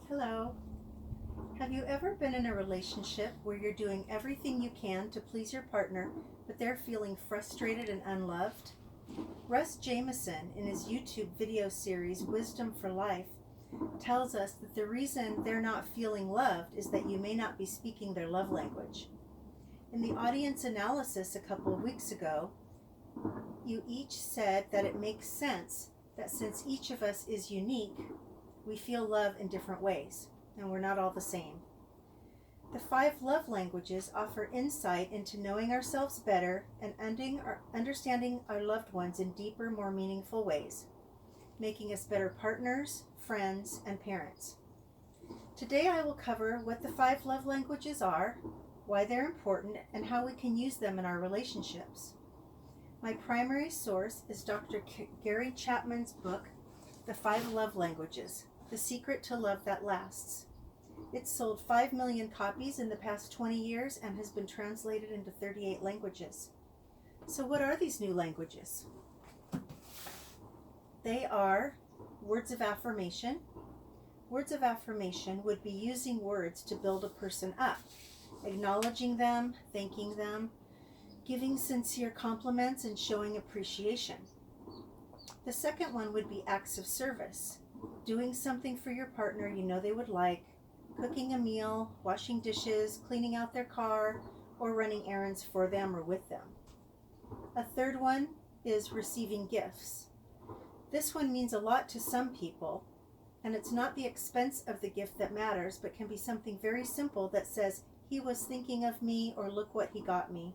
Hello. Have you ever been in a relationship where you're doing everything you can to please your partner, but they're feeling frustrated and unloved? Russ Jameson, in his YouTube video series Wisdom for Life, tells us that the reason they're not feeling loved is that you may not be speaking their love language. In the audience analysis a couple of weeks ago, you each said that it makes sense that since each of us is unique, we feel love in different ways, and we're not all the same. The 5 love languages offer insight into knowing ourselves better and understanding our loved ones in deeper, more meaningful ways, making us better partners, friends, and parents. Today I will cover what the 5 love languages are, why they're important, and how we can use them in our relationships. My primary source is Dr. Gary Chapman's book, The 5 Love Languages: The Secret to Love That Lasts. It's sold 5 million copies in the past 20 years and has been translated into 38 languages. So what are these new languages? They are words of affirmation. Words of affirmation would be using words to build a person up, acknowledging them, thanking them, giving sincere compliments, and showing appreciation. The second one would be acts of service, doing something for your partner you know they would like, cooking a meal, washing dishes, cleaning out their car, or running errands for them or with them. A third one is receiving gifts. This one means a lot to some people, and it's not the expense of the gift that matters, but can be something very simple that says, "He was thinking of me," or "Look what he got me."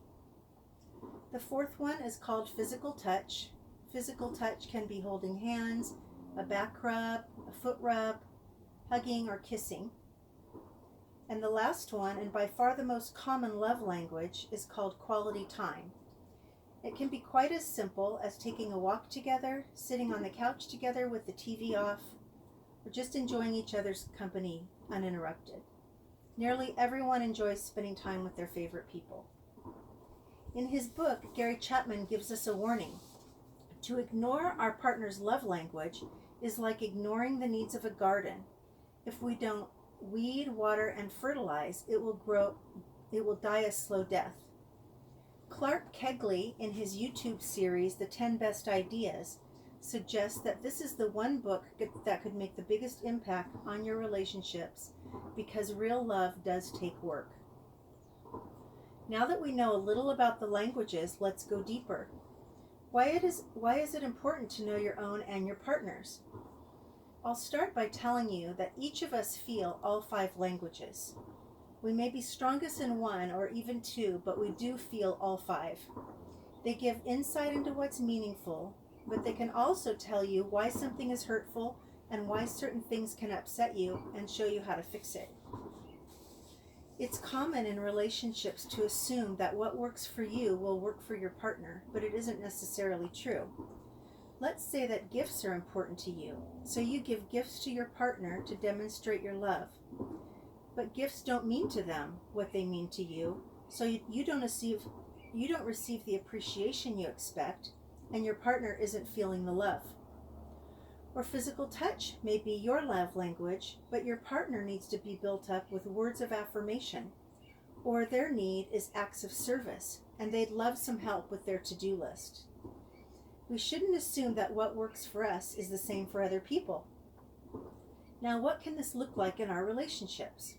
The fourth one is called physical touch. Physical touch can be holding hands, a back rub, a foot rub, hugging, or kissing. And the last one, and by far the most common love language, is called quality time. It can be quite as simple as taking a walk together, sitting on the couch together with the TV off, or just enjoying each other's company uninterrupted. Nearly everyone enjoys spending time with their favorite people. In his book, Gary Chapman gives us a warning. To ignore our partner's love language is like ignoring the needs of a garden. If we don't weed, water, and fertilize, it will die a slow death. Clark Kegley, in his YouTube series, The 10 Best Ideas, suggests that this is the one book that could make the biggest impact on your relationships, because real love does take work. Now that we know a little about the languages, let's go deeper. Why is it important to know your own and your partner's? I'll start by telling you that each of us feel all 5 languages. We may be strongest in one or even 2, but we do feel all 5. They give insight into what's meaningful, but they can also tell you why something is hurtful and why certain things can upset you and show you how to fix it. It's common in relationships to assume that what works for you will work for your partner, but it isn't necessarily true. Let's say that gifts are important to you, so you give gifts to your partner to demonstrate your love. But gifts don't mean to them what they mean to you, so you don't receive the appreciation you expect, and your partner isn't feeling the love. Or physical touch may be your love language, but your partner needs to be built up with words of affirmation. Or their need is acts of service, and they'd love some help with their to-do list. We shouldn't assume that what works for us is the same for other people. Now, what can this look like in our relationships?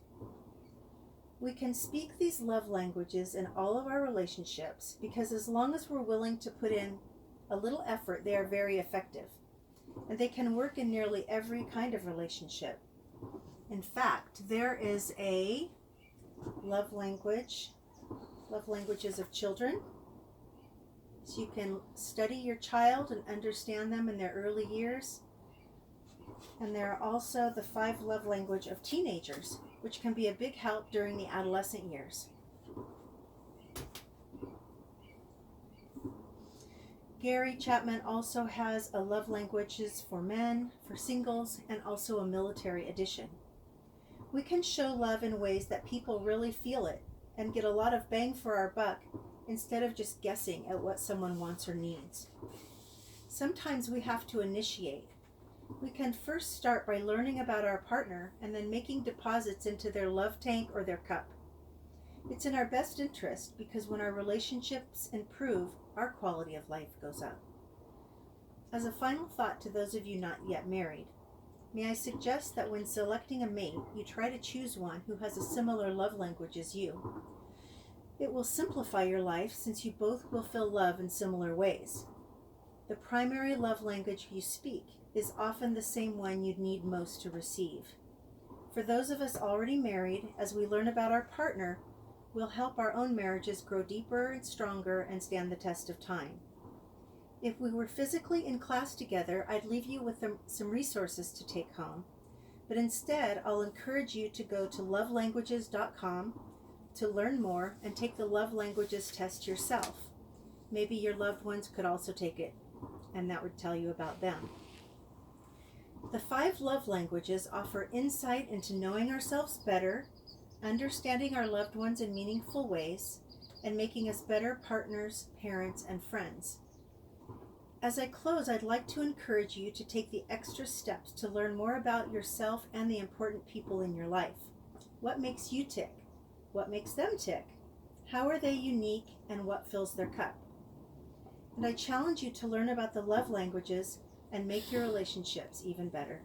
We can speak these love languages in all of our relationships because as long as we're willing to put in a little effort, they are very effective. And they can work in nearly every kind of relationship. In fact, there is a love languages of children. So you can study your child and understand them in their early years. And there are also the 5 love language of teenagers, which can be a big help during the adolescent years. Gary Chapman also has a love languages for men, for singles, and also a military edition. We can show love in ways that people really feel it and get a lot of bang for our buck instead of just guessing at what someone wants or needs. Sometimes we have to initiate. We can first start by learning about our partner and then making deposits into their love tank or their cup. It's in our best interest because when our relationships improve, our quality of life goes up. As a final thought to those of you not yet married, may I suggest that when selecting a mate, you try to choose one who has a similar love language as you. It will simplify your life since you both will feel love in similar ways. The primary love language you speak is often the same one you'd need most to receive. For those of us already married, as we learn about our partner, we'll help our own marriages grow deeper and stronger and stand the test of time. If we were physically in class together, I'd leave you with some resources to take home. But instead, I'll encourage you to go to lovelanguages.com to learn more and take the love languages test yourself. Maybe your loved ones could also take it, and that would tell you about them. The 5 love languages offer insight into knowing ourselves better, understanding our loved ones in meaningful ways, and making us better partners, parents, and friends. As I close, I'd like to encourage you to take the extra steps to learn more about yourself and the important people in your life. What makes you tick? What makes them tick? How are they unique, and what fills their cup? And I challenge you to learn about the love languages and make your relationships even better.